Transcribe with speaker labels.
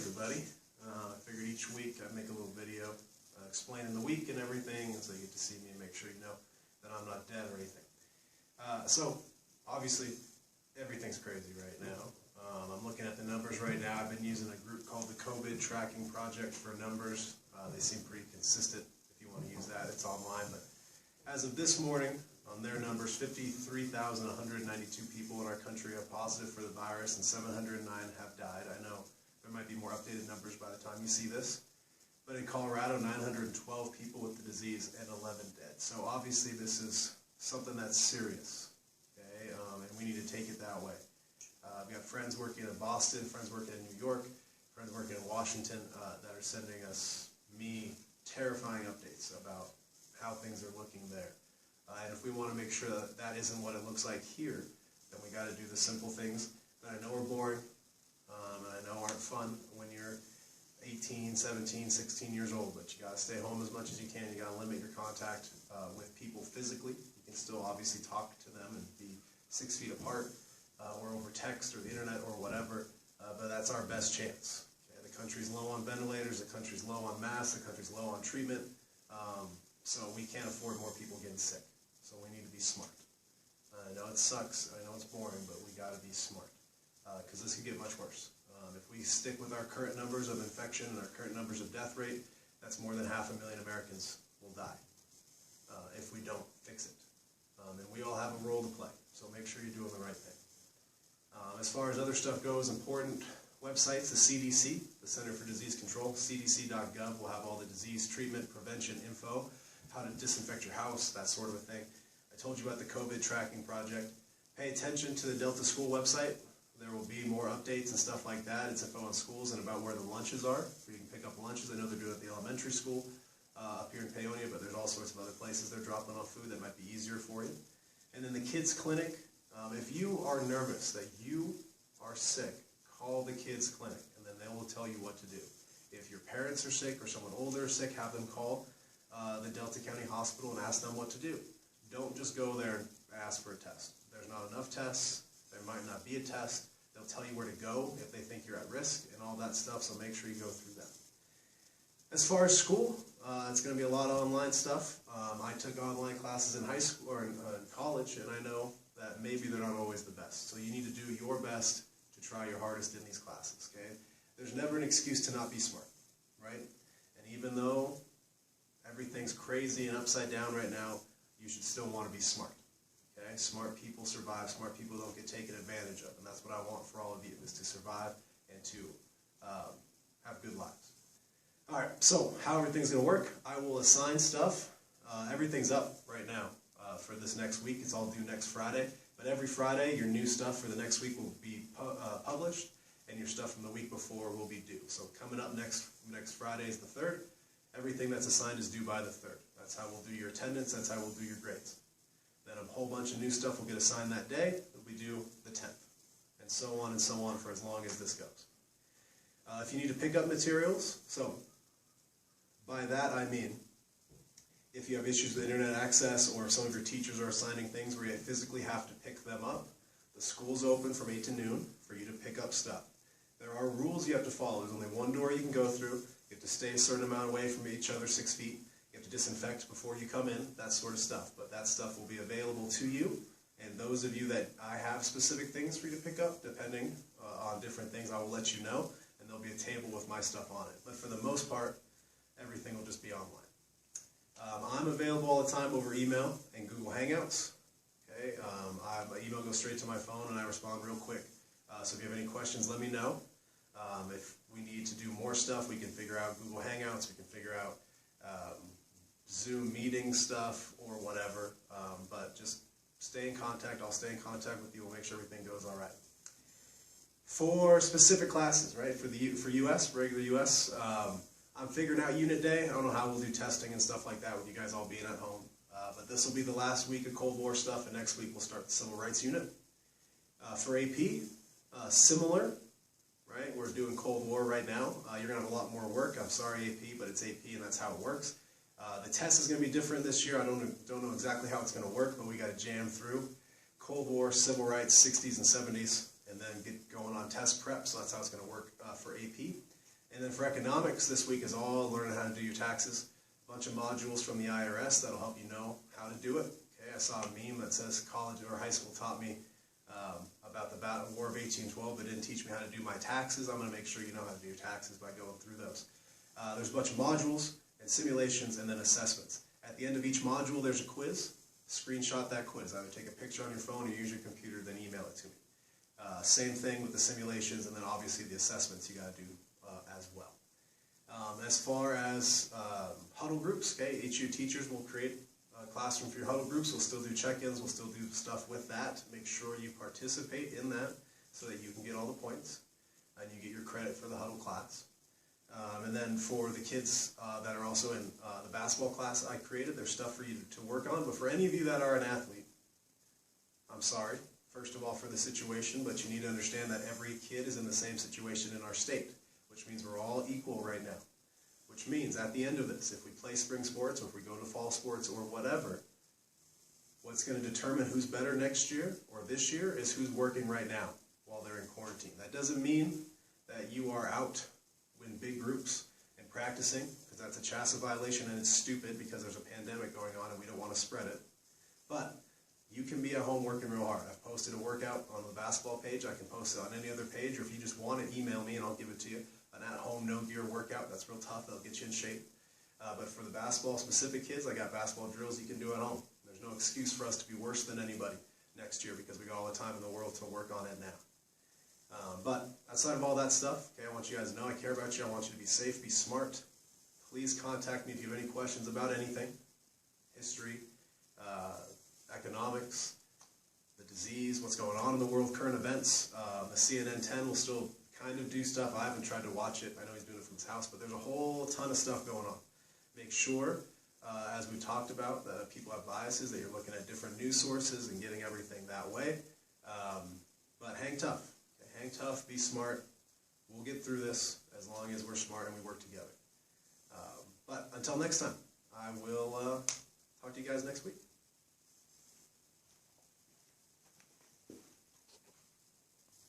Speaker 1: everybody. I figured each week I'd make a little video explaining the week and everything, and so you get to see me and make sure you know that I'm not dead or anything. So, obviously, everything's crazy right now. I'm looking at the numbers right now. I've been using a group called the COVID Tracking Project for numbers. They seem pretty consistent. If you want to use that, it's online. But as of this morning, on their numbers, 53,192 people in our country are positive for the virus, and 709 have died. I know there might be more updated numbers by the time you see this. But in Colorado, 912 people with the disease and 11 dead. So obviously this is something that's serious, okay? And we need to take it that way. I've got friends working in Boston, friends working in New York, friends working in Washington that are sending me terrifying updates about how things are looking there. And if we want to make sure that that isn't what it looks like here, then we got to do the simple things that I know are boring and I know aren't fun when you're 18, 17, 16 years old, but you got to stay home as much as you can. You got to limit your contact with people physically. You can still obviously talk to them and be 6 feet apart or over text or the internet or whatever, but that's our best chance. Okay? The country's low on ventilators, the country's low on masks, the country's low on treatment, so we can't afford more people getting sick. So we need to be smart. I know it sucks, I know it's boring, but we got to be smart because this could get much worse. If we stick with our current numbers of infection and our current numbers of death rate, that's more than 500,000 Americans will die if we don't fix it. And we all have a role to play, so make sure you're doing the right thing. As far as other stuff goes, important websites, the CDC, the Center for Disease Control, cdc.gov will have all the disease treatment, prevention info, how to disinfect your house, that sort of a thing. I told you about the COVID Tracking Project. Pay attention to the Delta School website. There will be more updates and stuff like that. It's info on schools and about where the lunches are, where you can pick up lunches. I know they're doing it at the elementary school up here in Paonia, but there's all sorts of other places they're dropping off food that might be easier for you. And then the kids clinic. If you are nervous that you are sick, call the kids clinic, and then they will tell you what to do. If your parents are sick or someone older is sick, have them call the Delta County Hospital and ask them what to do. Don't just go there and ask for a test. There's not enough tests. There might not be a test. They'll tell you where to go if they think you're at risk and all that stuff, so make sure you go through that. As far as school, it's going to be a lot of online stuff. I took online classes in high school or in college, and I know that maybe they're not always the best. So you need to do your best to try your hardest in these classes, okay? There's never an excuse to not be smart, right? And even though everything's crazy and upside down right now, you should still want to be smart. Okay? Smart people survive. Smart people don't get taken advantage of. And that's what I want for all of you, is to survive and to have good lives. All right, so how everything's going to work, I will assign stuff. Everything's up right now for this next week. It's all due next Friday. But every Friday, your new stuff for the next week will be published, and your stuff from the week before will be due. So coming up next Friday is the 3rd. Everything that's assigned is due by the 3rd. That's how we'll do your attendance. That's how we'll do your grades. Then a whole bunch of new stuff will get assigned that day. It'll be due the 10th. And so on for as long as this goes. If you need to pick up materials, so by that I mean if you have issues with internet access or if some of your teachers are assigning things where you physically have to pick them up, the school's open from 8 to noon for you to pick up stuff. There are rules you have to follow. There's only one door you can go through. You have to stay a certain amount away from each other, 6 feet. You have to disinfect before you come in, that sort of stuff. But that stuff will be available to you. And those of you that I have specific things for you to pick up, depending on different things, I will let you know. And there'll be a table with my stuff on it. But for the most part, everything will just be online. I'm available all the time over email and Google Hangouts. Okay, my email goes straight to my phone and I respond real quick. So if you have any questions, let me know. If we need to do more stuff, we can figure out Google Hangouts, we can figure out Zoom meeting stuff or whatever. But just stay in contact. I'll stay in contact with you. We'll make sure everything goes all right. For specific classes, right? For US, regular US, I'm figuring out unit day. I don't know how we'll do testing and stuff like that with you guys all being at home. But this will be the last week of Cold War stuff, and next week we'll start the Civil Rights unit. For AP, similar, right? We're doing Cold War right now. You're going to have a lot more work. I'm sorry, AP, but it's AP, and that's how it works. The test is going to be different this year. I don't know exactly how it's going to work, but we got to jam through Cold War, Civil Rights, 60s and 70s, and then get going on test prep. So that's how it's going to work for AP. And then for economics, this week is all learning how to do your taxes. A bunch of modules from the IRS that'll help you know how to do it. Okay, I saw a meme that says college or high school taught me about the War of 1812, but didn't teach me how to do my taxes. I'm going to make sure you know how to do your taxes by going through those. There's a bunch of modules and simulations and then assessments. At the end of each module, there's a quiz. Screenshot that quiz. Either take a picture on your phone or use your computer, then email it to me. Same thing with the simulations, and then obviously the assessments you got to do as well. As far as huddle groups, okay, each of your teachers will create a classroom for your huddle groups. We'll still do check-ins. We'll still do stuff with that. Make sure you participate in that so that you can get all the points and you get your credit for the huddle class. And then for the kids that are also in the basketball class I created, there's stuff for you to work on. But for any of you that are an athlete, I'm sorry, first of all, for the situation, but you need to understand that every kid is in the same situation in our state, which means we're all equal right now. Which means at the end of this, if we play spring sports or if we go to fall sports or whatever, what's going to determine who's better next year or this year is who's working right now while they're in quarantine. That doesn't mean that you are out in big groups and practicing, because that's a CHSA violation and it's stupid because there's a pandemic going on and we don't want to spread it. But you can be at home working real hard. I've posted a workout on the basketball page. I can post it on any other page, or if you just want it, email me and I'll give it to you. An at-home, no-gear workout, that's real tough. That'll get you in shape. But for the basketball-specific kids, I got basketball drills you can do at home. There's no excuse for us to be worse than anybody next year because we got all the time in the world to work on it now. But outside of all that stuff, okay, I want you guys to know I care about you. I want you to be safe, be smart. Please contact me if you have any questions about anything. History, economics, the disease, what's going on in the world, current events. The CNN 10 will still kind of do stuff. I haven't tried to watch it. I know he's doing it from his house, but there's a whole ton of stuff going on. Make sure, as we talked about, that people have biases, that you're looking at different news sources and getting everything that way. But hang tough. Okay? Hang tough, be smart. We'll get through this as long as we're smart and we work together. But until next time, I will talk to you guys next week.